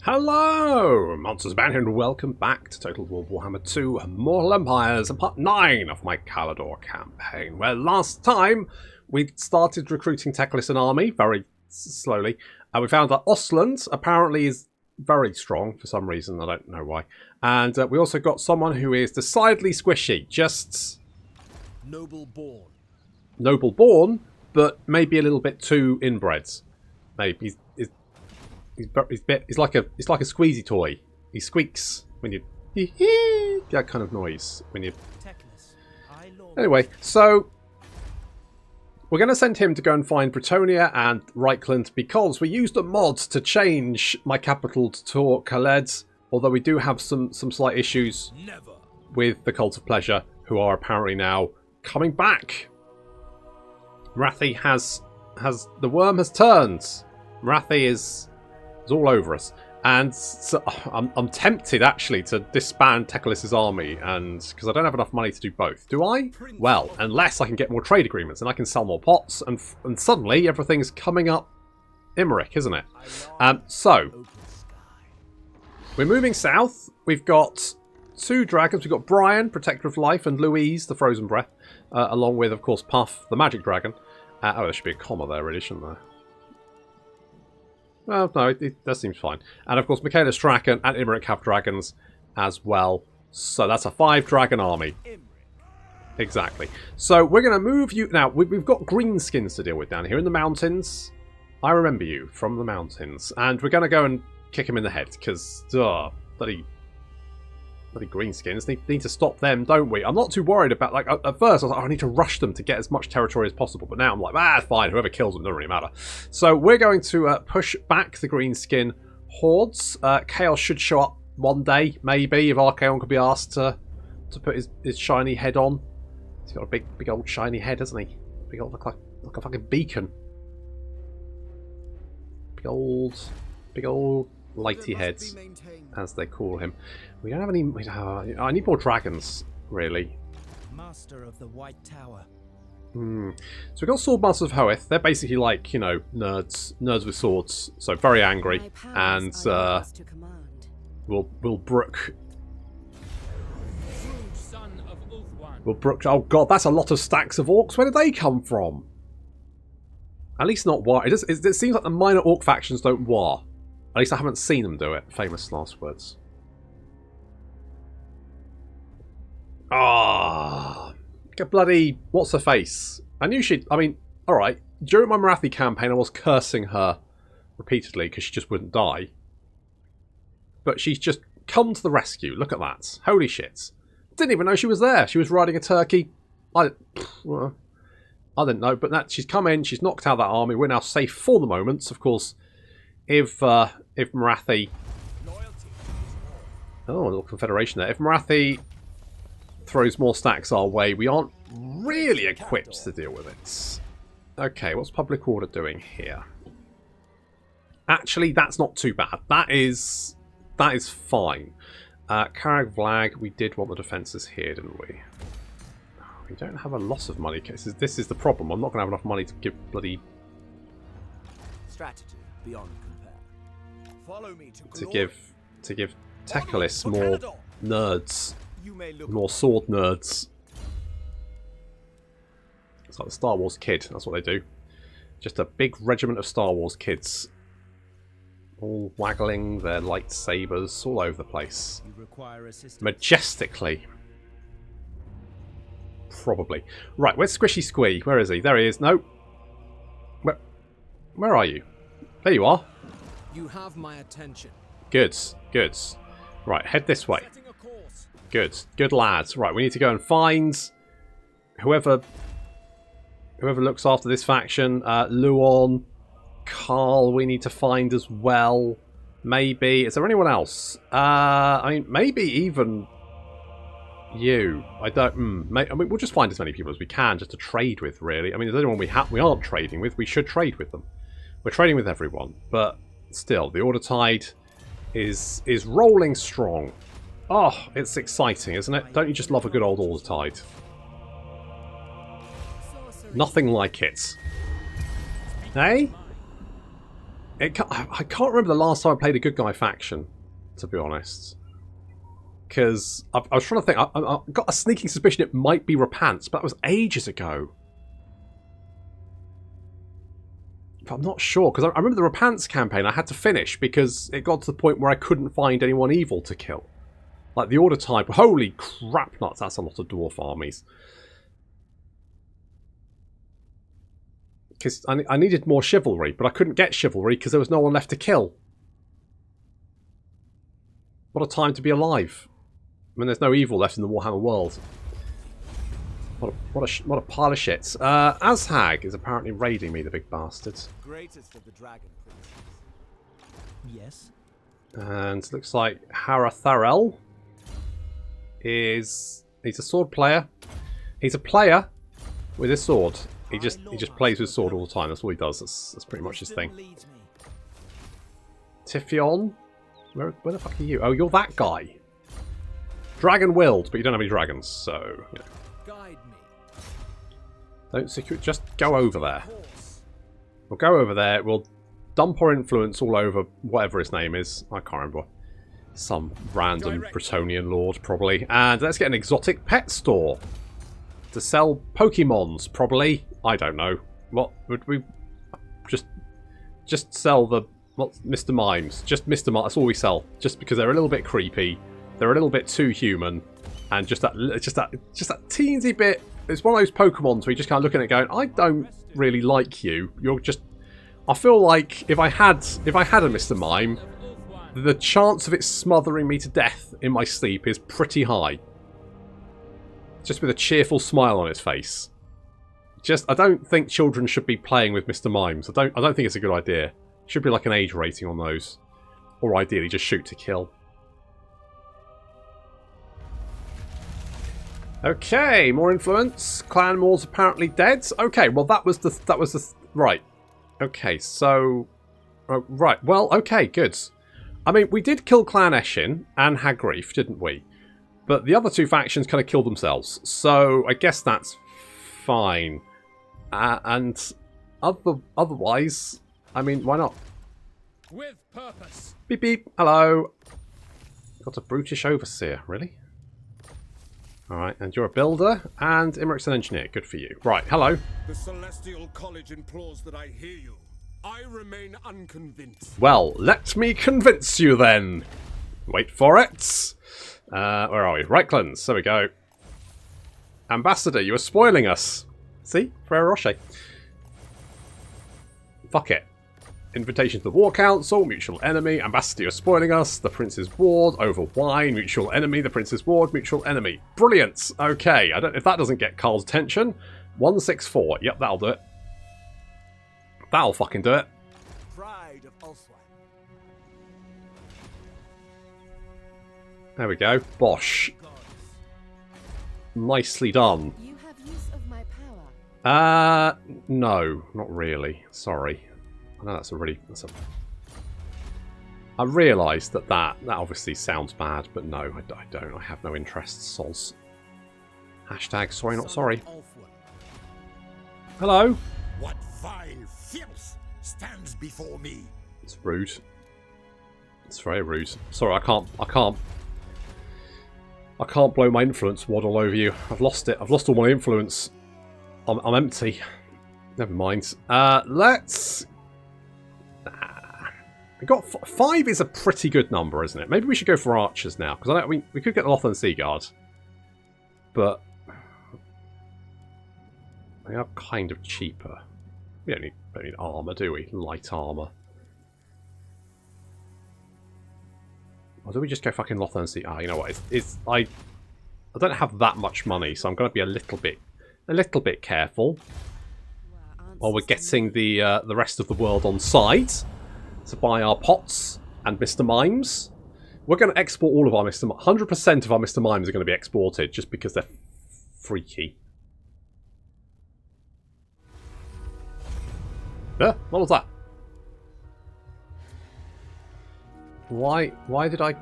Hello, Monsters Band here, and welcome back to Total War Warhammer 2 Mortal Empires and part 9 of my Caledor campaign, where last time we started recruiting Teclis and army very slowly. We found that Ostland apparently is very strong for some reason, I don't know why. And we also got someone who is decidedly squishy, just... Noble born. Noble born, but maybe a little bit too inbred. Maybe he's like a squeezy toy. He squeaks when you that kind of noise when you. Anyway, so we're going to send him to go and find Bretonnia and Reichland because we used a mod to change my capital to Caledor. Although we do have some slight issues with the Cult of Pleasure, who are apparently now coming back. Marathi has the worm has turned. Marathi is all over us, and so I'm tempted actually to disband Teclis' army, and because I don't have enough money to do both. Do I? Well, unless I can get more trade agreements and I can sell more pots, and suddenly everything's coming up Imric, isn't it? So we're moving south. We've got two dragons. We've got Brian, Protector of Life, and Louise, the Frozen Breath, along with, of course, Puff, the Magic Dragon. Oh, there should be a comma there, really, shouldn't there? Well, no, that seems fine. And of course, Michaela Strachan and Imric have dragons as well. So that's a 5-dragon army. Exactly. So we're going to move you... Now, we've got greenskins to deal with down here in the mountains. I remember you from the mountains. And we're going to go and kick him in the head, because, bloody greenskins need to stop them, don't we? I'm not too worried about, like, at first I was like, oh, I need to rush them to get as much territory as possible, but now I'm like, fine, whoever kills them doesn't really matter. So we're going to push back the greenskin hordes. Chaos should show up one day, maybe, if Archaon could be asked to put his shiny head on. He's got a big old shiny head, hasn't he? Big old, like a fucking beacon. Big old lighty heads, as they call him. We don't have any... I need more dragons, really. Master of the White Tower. So we've got Swordmasters of Hoeth. They're basically like, you know, nerds with swords. So very angry. And we'll brook... We'll brook... Oh god, that's a lot of stacks of orcs. Where did they come from? At least not war. It seems like the minor orc factions don't war. At least I haven't seen them do it. Famous last words. Ah, bloody what's her face? I knew she'd. I mean, all right. During my Marathi campaign, I was cursing her repeatedly because she just wouldn't die. But she's just come to the rescue. Look at that! Holy shit! Didn't even know she was there. She was riding a turkey. I didn't know, but she's come in. She's knocked out that army. We're now safe for the moment. Of course, if Marathi. Oh, a little confederation there. If Marathi throws more stacks our way, we aren't really equipped to deal with it. Okay, what's public order doing here? Actually, that's not too bad. That is fine. Crag, Vlag, we did want the defences here, didn't we? We don't have a lot of money. This is the problem. I'm not going to have enough money to give bloody... Strategy beyond compare. Follow me to give Teclis more nerds. More sword nerds. It's like the Star Wars kid. That's what they do. Just a big regiment of Star Wars kids. All waggling their lightsabers all over the place. Majestically. Probably. Right, where's Squishy Squee? Where is he? There he is. No. Where are you? There you are. You have my attention. Good. Good. Right, head this way. Good lads. Right, we need to go and find whoever looks after this faction. Luon, Carl, we need to find as well. Maybe. Is there anyone else? I mean, maybe even you. I don't. I mean, we'll just find as many people as we can just to trade with. Really. I mean, if there's anyone we aren't trading with, we should trade with them. We're trading with everyone, but still, the Order Tide is rolling strong. Oh, it's exciting, isn't it? Don't you just love a good old Order Tide? Nothing like it. Hey? I can't remember the last time I played a good guy faction, to be honest. Because I was trying to think. I've got a sneaking suspicion it might be Rebalance, but that was ages ago. But I'm not sure, because I remember the Rebalance campaign I had to finish because it got to the point where I couldn't find anyone evil to kill. Like the order type. Holy crap nuts, that's a lot of dwarf armies. Because I needed more chivalry, but I couldn't get chivalry because there was no one left to kill. What a time to be alive. I mean, there's no evil left in the Warhammer world. What a pile of shit. Azhag is apparently raiding me, the big bastard. Greatest of the dragon princes. Yes. And looks like Haratharel is... He's a sword player. He's a player with his sword. He just plays with sword all the time. That's all he does. That's pretty much his thing. Tiffion? Where the fuck are you? Oh, you're that guy. Dragon-willed, but you don't have any dragons, so... You know. Guide me. Don't secure... Just go over there. We'll go over there. We'll dump our influence all over whatever his name is. I can't remember. Some random Bretonian lord, probably. And let's get an exotic pet store. To sell Pokemons, probably. I don't know. What would we... Just sell the... What's Mr. Mimes? Just Mr. Mimes. That's all we sell. Just because they're a little bit creepy. They're a little bit too human. And just that teensy bit... It's one of those Pokemons where you just kind of look at it going, I don't really like you. You're just... I feel like if I had a Mr. Mime, the chance of it smothering me to death in my sleep is pretty high. Just with a cheerful smile on its face. I don't think children should be playing with Mr. Mimes. I don't think it's a good idea. Should be like an age rating on those. Or ideally just shoot to kill. Okay, more influence. Clan Maul's apparently dead. Okay, well that was the right. Okay, so right. Well, okay, good. I mean, we did kill Clan Eshin and Hagrief, didn't we? But the other two factions kind of killed themselves, so I guess that's fine. And otherwise, I mean, why not? With purpose. Beep beep. Hello. Got a brutish overseer, really? All right, and you're a builder, and Imric's an engineer. Good for you. Right, hello. The Celestial College implores that I hear you. I remain unconvinced. Well, let me convince you then. Wait for it. Where are we? Reichlands. There we go. Ambassador, you are spoiling us. See? Frere Rocher. Fuck it. Invitation to the War Council, mutual enemy. Ambassador, you're spoiling us. The Prince's Ward, over wine, mutual enemy. The Prince's Ward, mutual enemy. Brilliant. Okay, I don't. If that doesn't get Carl's attention. 164. Yep, that'll do it. That'll fucking do it. Pride of Ulswine. There we go. Bosh. Nicely done. You have use of my power. No, not really. Sorry. I know that's a really... I realised that obviously sounds bad, but no, I don't. I have no interest. Soz. Hashtag sorry not sorry. Hello. What vile filth stands before me? It's rude. It's very rude. Sorry, I can't blow my influence wad all over you. I've lost it. I've lost all my influence. I'm empty. Never mind. Let's... I got 5 is a pretty good number, isn't it? Maybe we should go for archers now, because we could get the Lothern Sea Guard, but they are kind of cheaper. We don't need armor, do we? Light armor. Or do we just go fucking Lothern Sea? Ah, you know what? I don't have that much money, so I'm going to be a little bit careful while we're getting the rest of the world on side to buy our pots and Mr. Mimes. We're going to export all of our Mr. Mimes. 100% of our Mr. Mimes are going to be exported just because they're freaky. What was that? Why did I...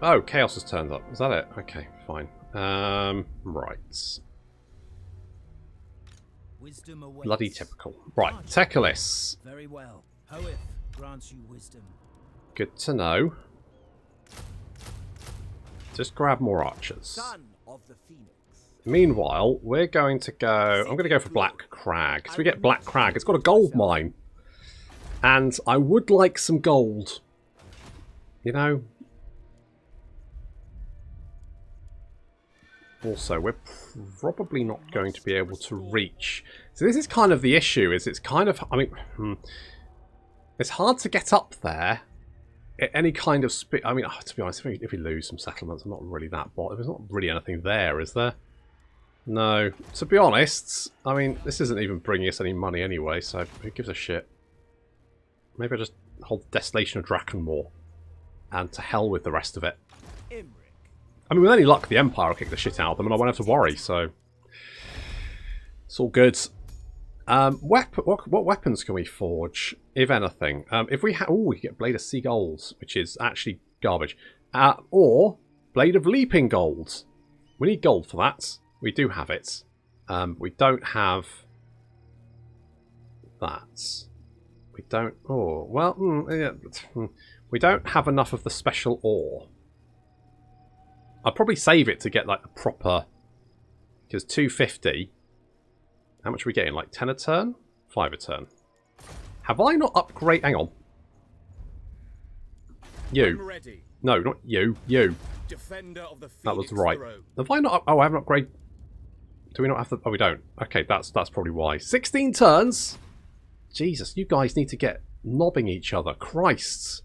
Oh, Chaos has turned up. Is that it? Okay, fine. Right. Bloody typical. Right, Teclis. Very well. Hoeth. grants you wisdom. Good to know. Just grab more archers. Son of the Phoenix. Meanwhile, we're going to go... I'm going to go for Black Crag. Because we get Black Crag. It's got a gold mine. And I would like some gold. You know? Also, we're probably not going to be able to reach. So this is kind of the issue. Is it's kind of... I mean... It's hard to get up there. Any kind of speed. I mean, to be honest, if we lose some settlements, I'm not really that bothered. There's not really anything there, is there? No. To be honest, I mean, this isn't even bringing us any money anyway, so who gives a shit? Maybe I just hold Desolation of Drakenmore, and to hell with the rest of it. I mean, with any luck, the Empire will kick the shit out of them, and I won't have to worry, so it's all good. What weapons can we forge, if anything? If we we get Blade of Seagulls, which is actually garbage. Or Blade of Leaping Gold. We need gold for that. We do have it. We don't have that. We don't... Oh, well... we don't have enough of the special ore. I'll probably save it to get, like, the proper... Because 250... How much are we getting? Like 10 a turn? 5 a turn. Have I not upgraded... Hang on. You. No, not you. You. Defender of the That was Phoenix right. throne. Have I not... Oh, I haven't upgraded... Do we not have the... Oh, we don't. Okay, that's probably why. 16 turns? Jesus, you guys need to get nobbing each other. Christ.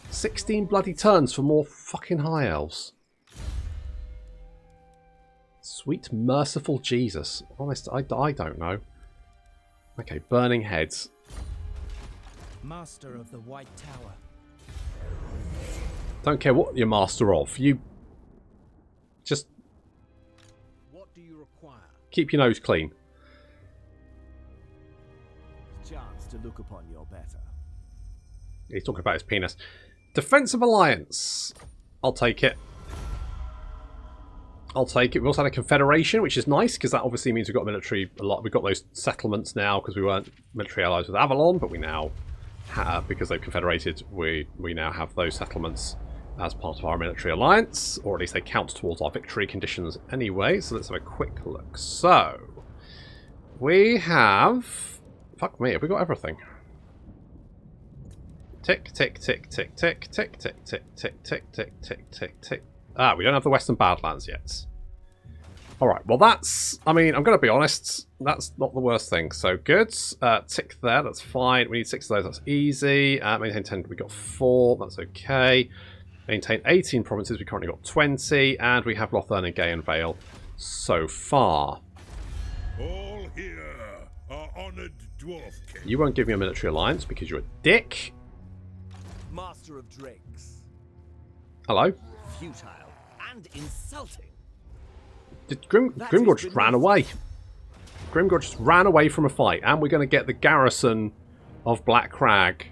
16 bloody turns for more fucking high elves. Sweet merciful Jesus. Honest, I don't know. Okay, burning heads. Master of the White Tower. Don't care what you're master of. You just What do you require? keep your nose clean. Chance to look upon your better. He's talking about his penis. Defensive Alliance. I'll take it. I'll take it. We also had a confederation, which is nice because that obviously means we've got military a lot. We've got those settlements now because we weren't military allies with Avalon, but we now have, because they've confederated, we now have those settlements as part of our military alliance, or at least they count towards our victory conditions anyway. So let's have a quick look. So we have, fuck me, have we got everything? Tick, tick, tick, tick, tick, tick, tick, tick, tick, tick, tick, tick, tick, tick. Ah, we don't have the Western Badlands yet. Alright, well that's... I mean, I'm going to be honest. That's not the worst thing. So, good. Tick there, that's fine. We need 6 of those, that's easy. Maintain 10, we got 4, that's okay. Maintain 18 provinces, we currently got 20. And we have Lothern and Gay and Vale so far. All here are honored dwarf king. You won't give me a military alliance because you're a dick. Master of Drakes. Hello. Futile and insulting. Grimgor just ran away. Grimgor just ran away from a fight, and we're going to get the garrison of Black Crag.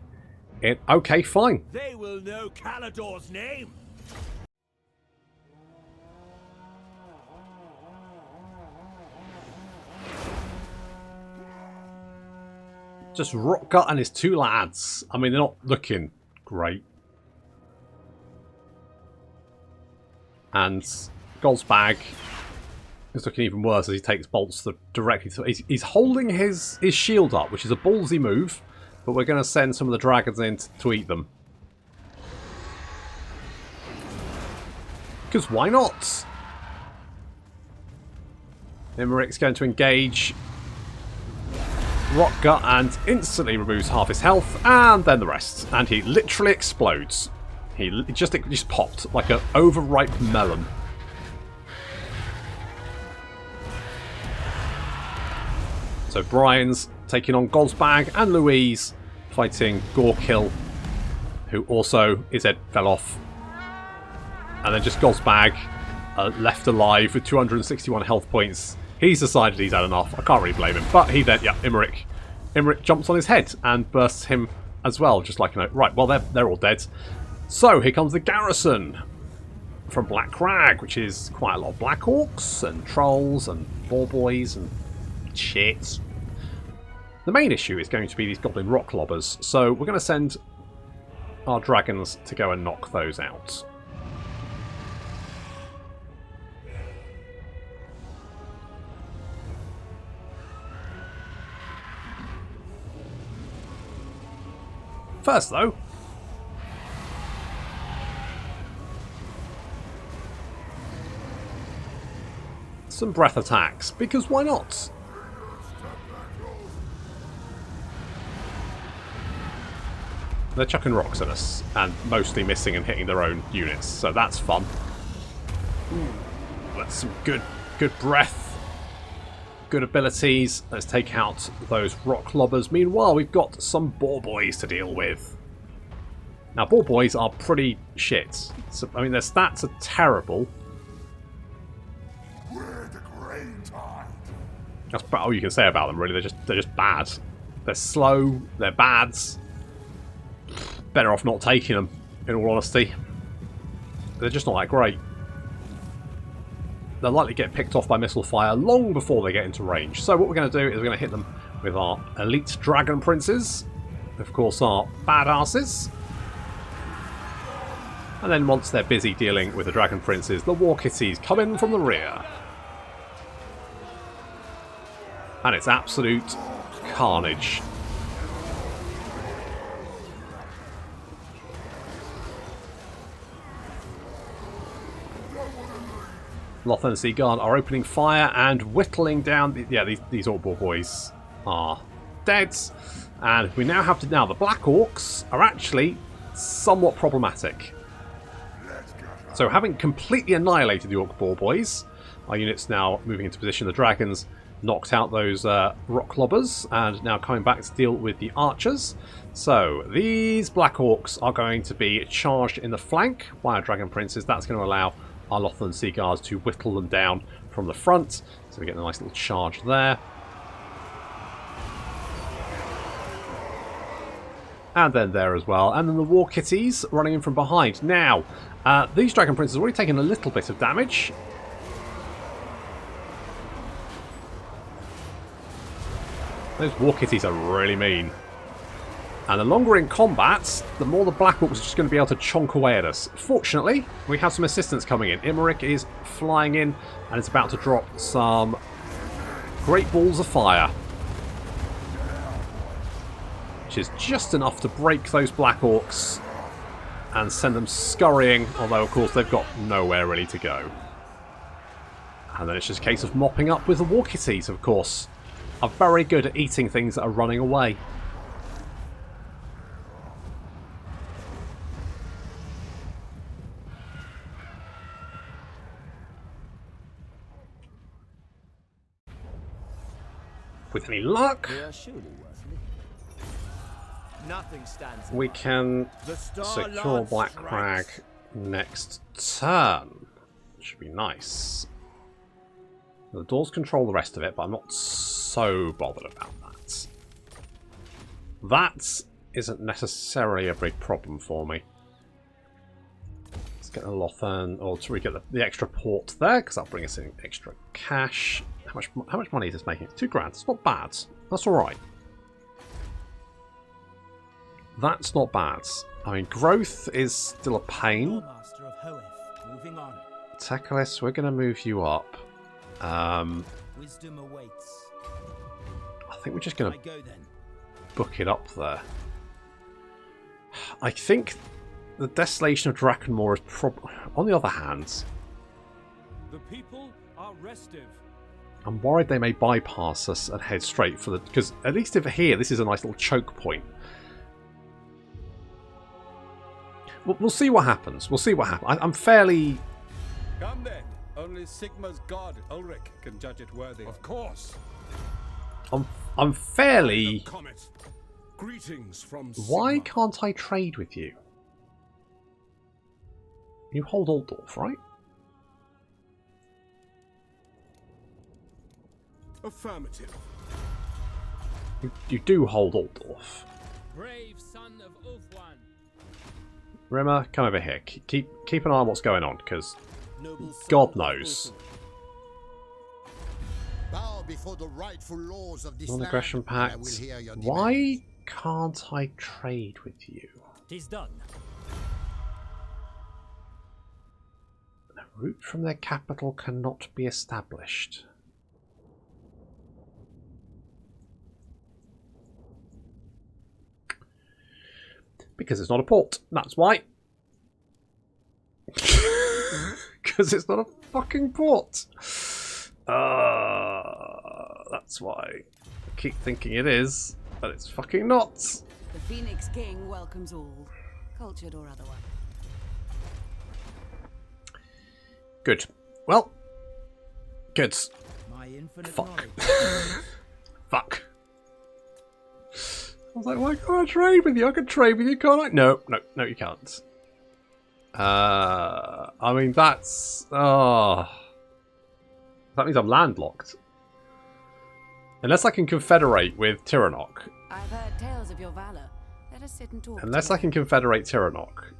Okay, fine. They will know Caledor's name. Just Rockgut and his 2 lads. I mean, they're not looking great. And Goldsbag is looking even worse as he takes bolts directly to... He's holding his shield up, which is a ballsy move, but we're going to send some of the dragons in to eat them. Because why not? Imric's going to engage Rockgut and instantly removes half his health, and then the rest. And he literally explodes. He just popped like an overripe melon. So Brian's taking on Goldsbag and Louise fighting Gorkill, who also his head fell off. And then just Goldsbag left alive with 261 health points. He's decided he's had enough. I can't really blame him. But he then, yeah, Imric jumps on his head and bursts him as well. Just like, you know, right, well, they're all dead. So here comes the garrison from Black Crag, which is quite a lot of Black Orcs and Trolls and Boar Boys and shit. The main issue is going to be these Goblin Rock Lobbers. So we're going to send our dragons to go and knock those out. First, though, some breath attacks, because why not? They're chucking rocks at us, and mostly missing and hitting their own units, so that's fun. That's some good breath. Good abilities. Let's take out those rock lobbers. Meanwhile, we've got some boar boys to deal with. Now, boar boys are pretty shit. So, I mean, their stats are terrible. That's about all you can say about them, really. They're just bad. They're slow. They're bad. Better off not taking them, in all honesty. They're just not that great. They'll likely get picked off by missile fire long before they get into range. So what we're going to do is we're going to hit them with our elite dragon princes. Of course, our badasses. And then once they're busy dealing with the dragon princes, the war kitties come in from the rear. And it's absolute carnage. Lothern Sea Guard are opening fire and whittling down. These Orc Boar boys are dead. And we now have to. Now, the Black Orcs are actually somewhat problematic. So, having completely annihilated the Orc Boar boys, our units now moving into position. The dragons knocked out those rock lobbers and now coming back to deal with the archers. So, these Black Orcs are going to be charged in the flank by our dragon princes. That's going to allow our Lothern Sea Guards to whittle them down from the front. So we get a nice little charge there. And then there as well. And then the War Kitties running in from behind. Now, these Dragon Princes have already taken a little bit of damage. Those War Kitties are really mean. And the longer in combat, the more the Black Orcs are just going to be able to chonk away at us. Fortunately, we have some assistance coming in. Imeric is flying in and is about to drop some great balls of fire. Which is just enough to break those Black Orcs and send them scurrying, although of course they've got nowhere really to go. And then it's just a case of mopping up with the War Kitties, of course. Are very good at eating things that are running away. With any luck, we can secure Black Crag next turn. Should be nice. The doors control the rest of it, but I'm not so bothered about that. That isn't necessarily a big problem for me. Let's get the Lothern, or we get the extra port there, because that'll bring us in extra cash. How much money is this making? 2 grand. It's not bad. That's alright. That's not bad. I mean, growth is still a pain. Teclis, we're going to move you up. Wisdom awaits. I think we're just going to book it up there. I think the Desolation of Drakenmore is probably... On the other hand, The people are restive. I'm worried they may bypass us and head straight for the... Because at least over here, this is a nice little choke point. We'll see what happens. We'll see what happens. I'm fairly... Come then. Only Sigma's god, Ulrich, can judge it worthy. Of course. I'm fairly... Comet. Greetings from Why Sigma. can't I trade with you? You hold Altdorf, right? Affirmative. You do hold Altdorf. Brave son of Ulfwan. Rimmer, come over here. Keep an eye on what's going on, because God knows. Bow before the rightful laws of this Non-aggression land. I pact. will hear your Why demands. can't I trade with you? 'Tis done. A route from their capital cannot be established. Because it's not a port. That's why. Because it's not a fucking port. That's why. I keep thinking it is, but it's fucking not. The Phoenix King welcomes all, cultured or otherwise. Good. Well. Good. My infinite Fuck. knowledge. Fuck. I was like, why can't I trade with you? I can trade with you, can't I? No, you can't. I mean, that's... that means I'm landlocked. Unless I can confederate with Tyrannok. I've heard tales of your valor. Let us sit and talk. Unless I can confederate Tyrannok.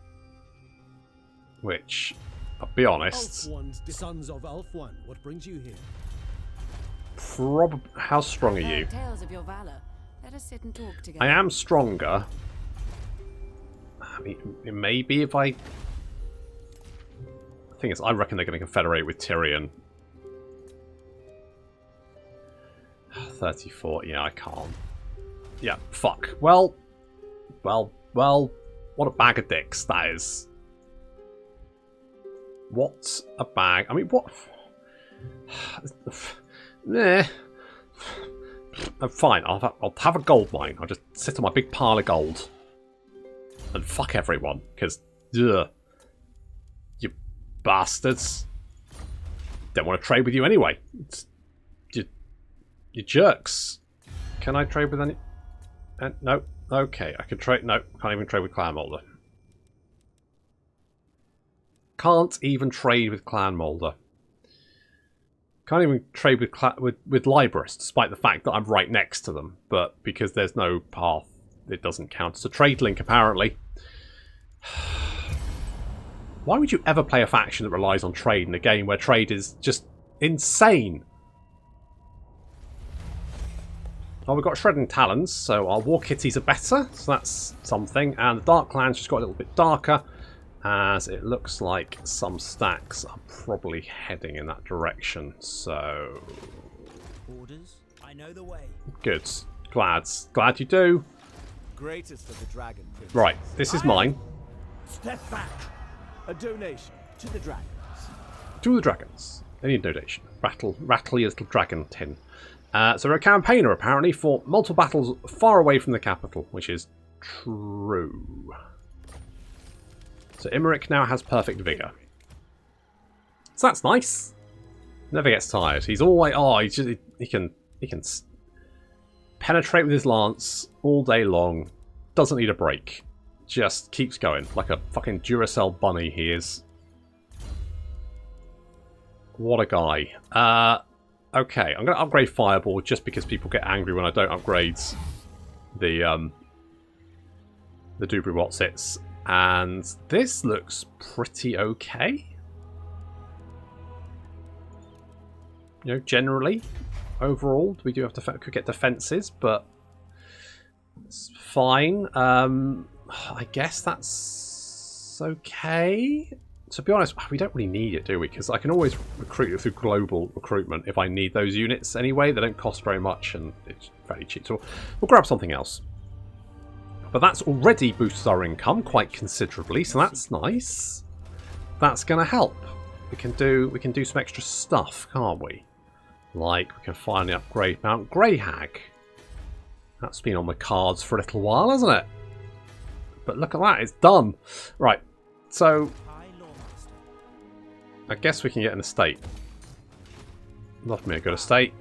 Which, I'll be honest... Sons of Ulfwan, what brings you here? How strong are you? Tales of your valor. Let us sit and talk together. I am stronger. I mean, maybe if I... The thing is, I reckon they're going to confederate with Tyrion. 34, yeah, I can't. Yeah, fuck. Well, what a bag of dicks that is. What a bag... I mean, what... Nah. Fine, I'll have a gold mine. I'll just sit on my big pile of gold. And fuck everyone, because... You bastards. Don't want to trade with you anyway. You jerks. Can I trade with any... no. Okay, I can trade... No, can't even trade with Clan Molder. Can't even trade with Clan Molder. Can't even trade with Libris, despite the fact that I'm right next to them. But because there's no path, it doesn't count as a trade link, apparently. Why would you ever play a faction that relies on trade in a game where trade is just insane? Oh, we've got Shredding Talons, so our War Kitties are better, so that's something. And the Dark Clan's just got a little bit darker, as it looks like some stacks are probably heading in that direction, so... Orders? I know the way. Good. Glad you do. Greatest of the dragon princes. Right, this is mine. Step back. A donation to the dragons. To the dragons. They need a donation. Rattle your little dragon tin. So we're a campaigner, apparently, for multiple battles far away from the capital, which is true. So Imric now has perfect vigour. So that's nice. Never gets tired. He's always... Oh, he can penetrate with his lance all day long. Doesn't need a break. Just keeps going. Like a fucking Duracell bunny he is. What a guy. Okay, I'm going to upgrade Fireball just because people get angry when I don't upgrade the Dubry Watsits. And this looks pretty okay. You know, generally, overall, we do have to could get defenses, but it's fine. I guess that's okay. To be honest, we don't really need it, do we? Because I can always recruit through global recruitment if I need those units anyway. They don't cost very much and it's fairly cheap. So we'll grab something else. But that's already boosted our income quite considerably, so that's nice. That's going to help. We can do some extra stuff, can't we? Like we can finally upgrade Mount Greyhag. That's been on the cards for a little while, hasn't it? But look at that, it's done. Right, so I guess we can get an estate. Love me a good estate.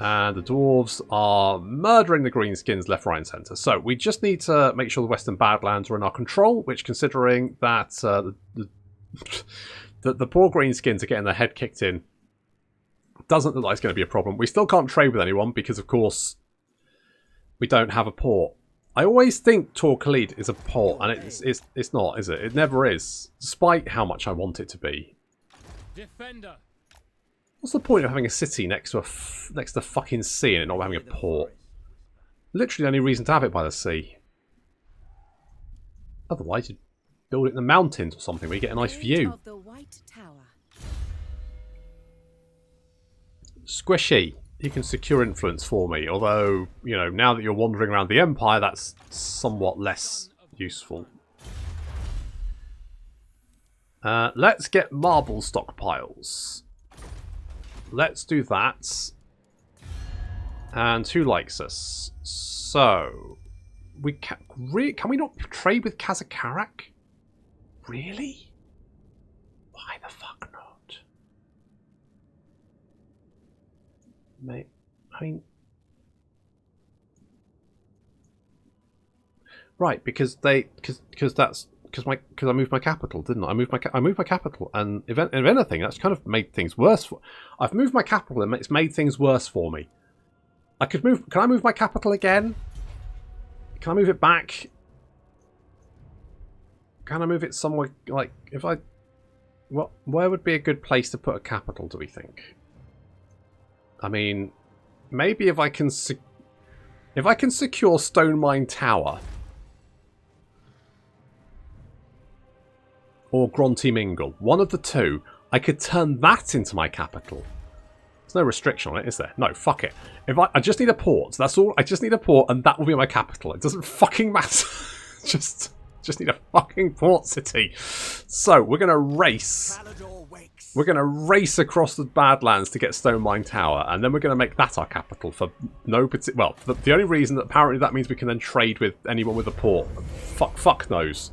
And the dwarves are murdering the greenskins left, right and centre. So we just need to make sure the Western Badlands are in our control, which considering that the poor greenskins are getting their head kicked in, doesn't look like it's going to be a problem. We still can't trade with anyone because, of course, we don't have a port. I always think Tor Khalid is a port, and it's not, is it? It never is, despite how much I want it to be. Defender. What's the point of having a city next to next to the fucking sea and it not having a port? Literally the only reason to have it by the sea. Otherwise, you'd build it in the mountains or something where you get a nice view. Of the White Tower. Squishy, you can secure influence for me. Although, you know, now that you're wandering around the Empire, that's somewhat less useful. Let's get marble stockpiles. Let's do that. And who likes us? So, can we not trade with Kazakarak? Really? Why the fuck not? Mate, I mean... Right, because I moved my capital, didn't I? I moved my capital, and if anything, that's kind of made things worse. I've moved my capital, and it's made things worse for me. I could move. Can I move my capital again? Can I move it back? Can I move it somewhere like if I? Where would be a good place to put a capital? Do we think? I mean, maybe if I can secure Stone Mine Tower. Or Gronty Mingle. One of the two. I could turn that into my capital. There's no restriction on it, is there? No, fuck it. If I just need a port. That's all. I just need a port and that will be my capital. It doesn't fucking matter. just need a fucking port city. So, we're going to race. We're going to race across the Badlands to get Stone Mine Tower. And then we're going to make that our capital for no particular... Well, the only reason that apparently that means we can then trade with anyone with a port. Fuck knows.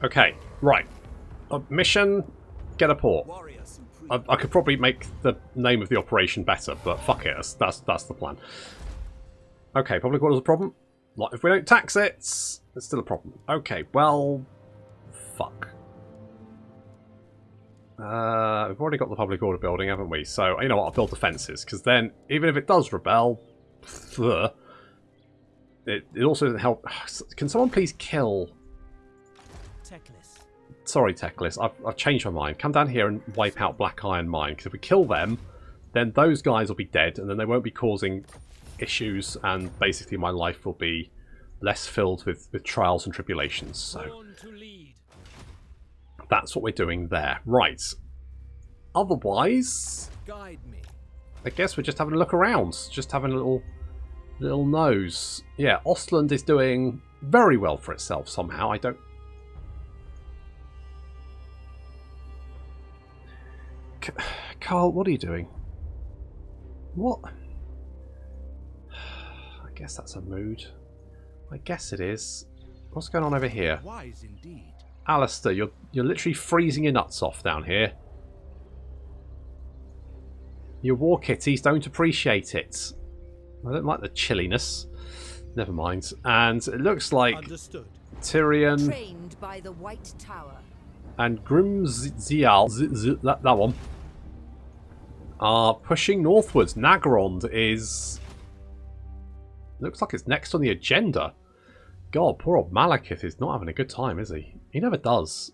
Okay, right. Mission, get a port. I could probably make the name of the operation better, but fuck it, that's the plan. Okay, public order's a problem. Like, if we don't tax it, it's still a problem. Okay, well, fuck. We've already got the public order building, haven't we? So, you know what, I'll build defences, because then, even if it does rebel, it also doesn't help. Can someone please kill... Teclis. Sorry, Teclis. I've changed my mind. Come down here and wipe out Black Iron Mine, because if we kill them, then those guys will be dead, and then they won't be causing issues, and basically my life will be less filled with trials and tribulations. So that's what we're doing there. Right. Otherwise, Guide me. I guess we're just having a look around. Just having a little nose. Yeah, Ostland is doing very well for itself somehow. I don't... Carl, what are you doing? What? I guess that's a mood. I guess it is. What's going on over here? Wise indeed. Alistair, you're literally freezing your nuts off down here. Your war kitties don't appreciate it. I don't like the chilliness. Never mind. And it looks like Understood. Tyrion Trained by the White Tower. and Grimzial, that one, are pushing northwards. Nagrond is... looks like it's next on the agenda. God, poor old Malekith is not having a good time, is he? He never does.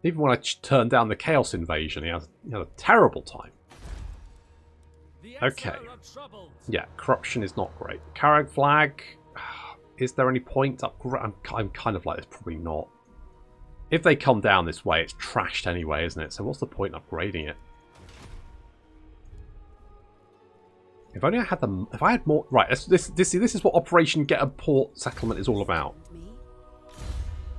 Even when I turned down the Chaos Invasion, he had a terrible time. Okay. Yeah, corruption is not great. Crag flag. Is there any point? I'm kind of like this. Probably not. If they come down this way, it's trashed anyway, isn't it? So what's the point upgrading it? If only I had them. If I had more. Right. This is what Operation Get a Port Settlement is all about.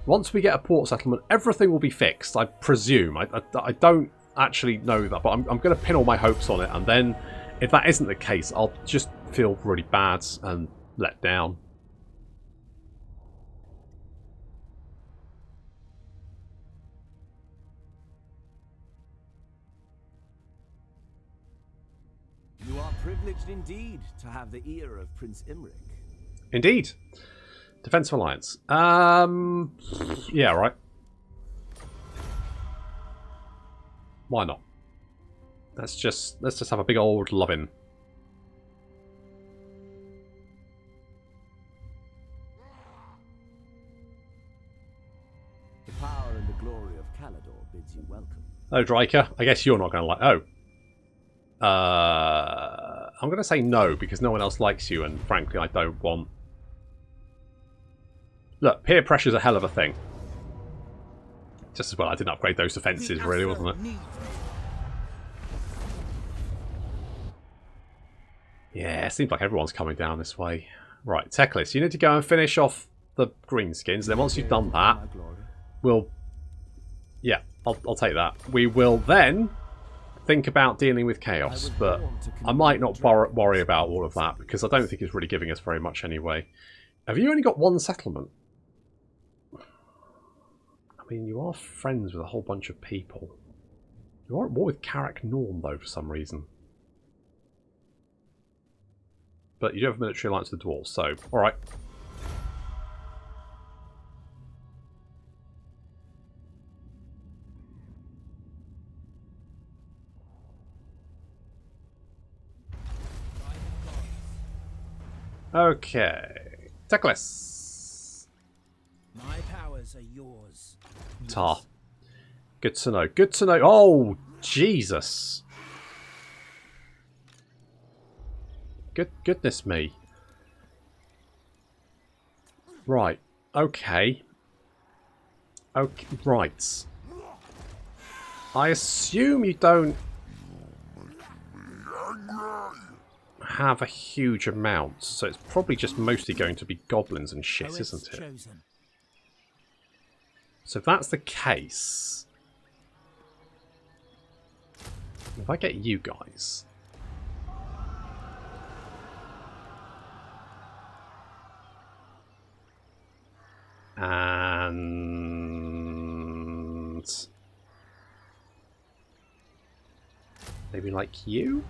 Once we get a port settlement, everything will be fixed. I presume. I don't actually know that, but I'm going to pin all my hopes on it, and then if that isn't the case, I'll just feel really bad and let down. You are privileged indeed to have the ear of Prince Imric. Indeed. Defensive Alliance. Yeah, right. Why not? Let's just have a big old lovin'. The power and the glory of Caledor bids you welcome. Oh, Dryker. I guess you're not going to like... Oh. I'm going to say no, because no one else likes you, and frankly, I don't want... Look, peer pressure's a hell of a thing. Just as well I didn't upgrade those defences, really, wasn't it? Yeah, it seems like everyone's coming down this way. Right, Teclis, you need to go and finish off the greenskins. Then once you've done that, we'll... Yeah, I'll take that. We will then think about dealing with chaos, but I might not worry about all of that, because I don't think it's really giving us very much anyway. Have you only got one settlement? I mean, you are friends with a whole bunch of people. You are at war with Karak Norm, though, for some reason. But you do have a military alliance with the dwarves, so alright. Okay. Teclis. My powers are yours. Tar. Good to know. Good to know. Oh, Jesus. Goodness me. Right. Okay. Okay. Right. I assume you don't have a huge amount, so it's probably just mostly going to be goblins and shit, isn't it? So if that's the case, if I get you guys, and maybe like you,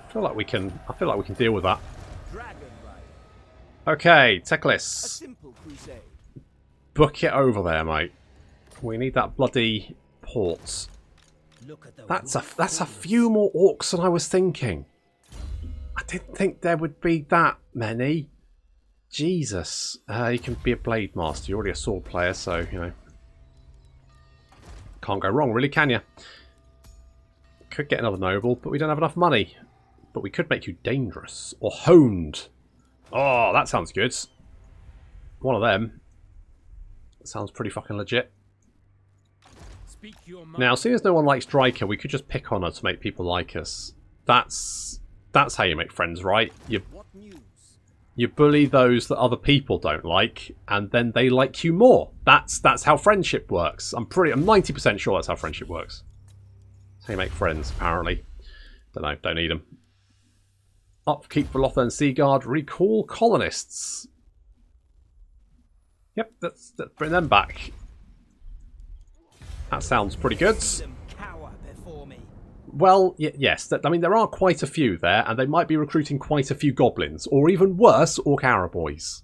I feel like we can deal with that. Okay, Teclis. Book it over there, mate. We need that bloody port. That's a few more orcs than I was thinking. I didn't think there would be that many. Jesus. You can be a blade master. You're already a sword player, so, you know. Can't go wrong, really, can you? Could get another noble, but we don't have enough money. But we could make you dangerous. Or honed. Oh, that sounds good. One of them. Sounds pretty fucking legit. Now, seeing as no one likes Dryker, we could just pick on her to make people like us. That's how you make friends, right? You bully those that other people don't like, and then they like you more. That's how friendship works. I'm 90% sure that's how friendship works. That's how you make friends, apparently. Don't know, don't need them. Upkeep for Lothern Seaguard, recall colonists. Yep, let's bring them back. That sounds pretty good. Well, yes. I mean, there are quite a few there, and they might be recruiting quite a few goblins, or even worse, Orc Araboys.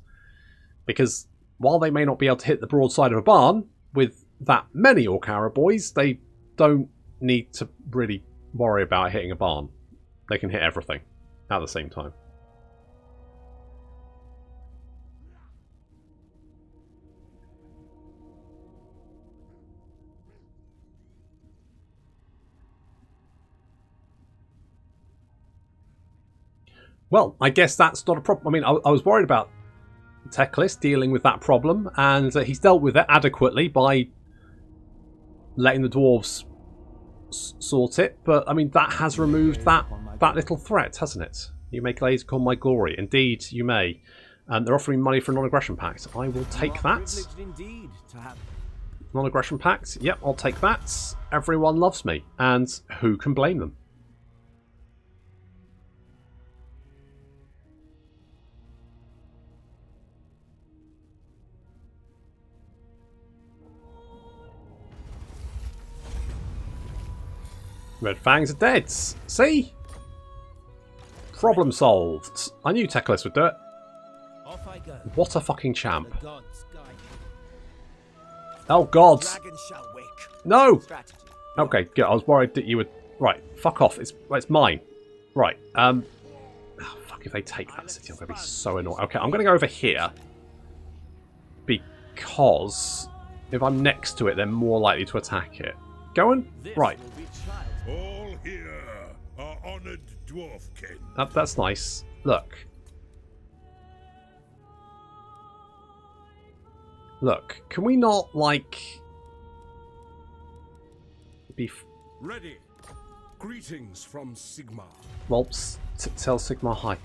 Because while they may not be able to hit the broadside of a barn with that many Orc Araboys, they don't need to really worry about hitting a barn. They can hit everything at the same time. Well, I guess that's not a problem. I mean, I was worried about Teclis dealing with that problem, and he's dealt with it adequately by letting the dwarves sort it. But, I mean, that has removed that little threat, hasn't it? You may glaze upon my glory. Indeed, you may. And they're offering money for a non-aggression pact. I will take that. Non-aggression pact. Yep, I'll take that. Everyone loves me. And who can blame them? Red Fangs are dead. See? Problem solved. I knew Teclis would do it. Off I go. What a fucking champ. The gods guide me. Oh, gods. Dragon shall wake. No! Strategy. Okay, good. I was worried that you would... Right, fuck off. It's mine. Right, oh, fuck, if they take that city, I'm going to be so annoyed. Okay, I'm going to go over here. Because if I'm next to it, they're more likely to attack it. Going? Right. All here are dwarfkin. That's nice. Look. Look, can we not, like... be... Ready. Greetings from Sigmar. Well, tell Sigmar hi.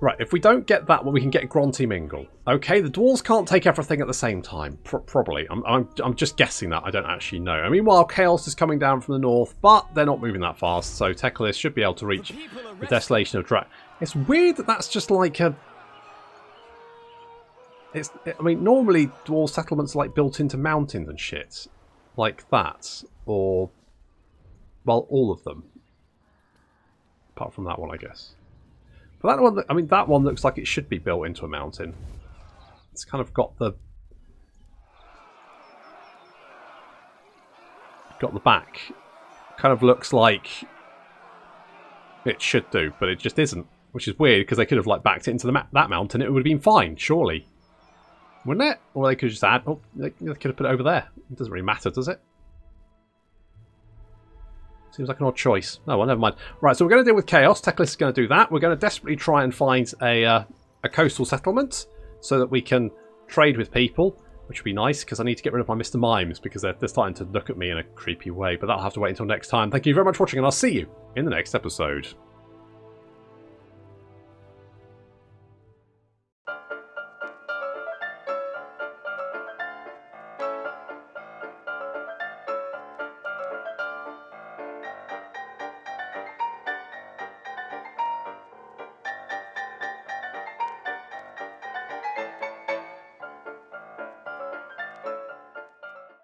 Right, if we don't get that one, we can get Grunty Mingle. Okay, the dwarves can't take everything at the same time. Probably. I'm just guessing that. I don't actually know. I mean, while Chaos is coming down from the north, but they're not moving that fast, so Teclis should be able to reach the Desolation of Dryrain. It's weird that that's just like a... I mean, normally dwarf settlements are like built into mountains and shit. Like that. Or... well, all of them. Apart from that one, I guess. But that one, I mean, that one looks like it should be built into a mountain. It's kind of got the back. Kind of looks like it should do, but it just isn't, which is weird because they could have like backed it into that mountain. It would have been fine, surely, wouldn't it? Or they could just add. Oh, they could have put it over there. It doesn't really matter, does it? Seems like an odd choice. Oh, well, never mind. Right, so we're going to deal with Chaos. Teclis is going to do that. We're going to desperately try and find a coastal settlement so that we can trade with people, which would be nice because I need to get rid of my Mr. Mimes because they're starting to look at me in a creepy way. But that'll have to wait until next time. Thank you very much for watching, and I'll see you in the next episode.